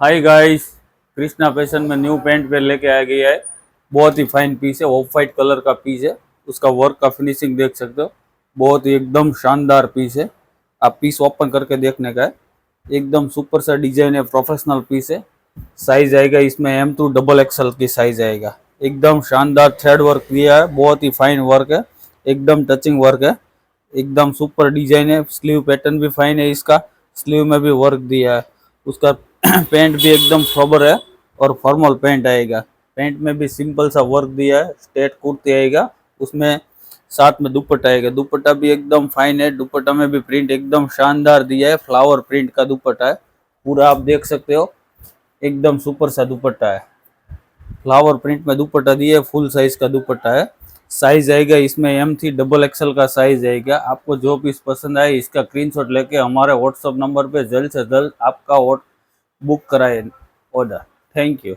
Hi guys, Krishna fashion में new pant पे लेके आ गया है। बहुत ही फाइन पीस है, ऑफ वाइट कलर का पीस है। उसका वर्क का फिनिशिंग देख सकते हो, बहुत ही एकदम शानदार पीस है। आप पीस ओपन करके देखने का है, एकदम सुपर सा डिजाइन है, प्रोफेशनल पीस है। साइज आएगा इसमें M2 XXL की साइज आएगा। एकदम शानदार थ्रेड वर्क दिया है, बहुत ही फाइन वर्क है, एकदम टचिंग वर्क है, एकदम सुपर डिजाइन है। स्लीव पैटर्न भी फाइन है, इसका स्लीव में भी वर्क दिया है। उसका पैंट भी एकदम सोबर है और फॉर्मल पैंट आएगा। पैंट में भी सिंपल सा वर्क दिया है, स्ट्रेट कुर्ती आएगा, उसमें साथ में दुपट्टा आएगा। दुपट्टा भी एकदम फाइन है, दुपट्टा में भी प्रिंट एकदम शानदार दिया है, फ्लावर प्रिंट का दुपट्टा है पूरा, आप देख सकते हो। एकदम सुपर सा दुपट्टा है, फ्लावर प्रिंट में दुपट्टा दिया है, फुल साइज का दुपट्टा है। साइज आएगा इसमें M3 XXL का साइज आएगा। आपको जो पीस पसंद आए इसका स्क्रीनशॉट लेके हमारे व्हाट्सअप नंबर पे जल्द से जल्द आपका बुक कराए ऑर्डर। Thank you.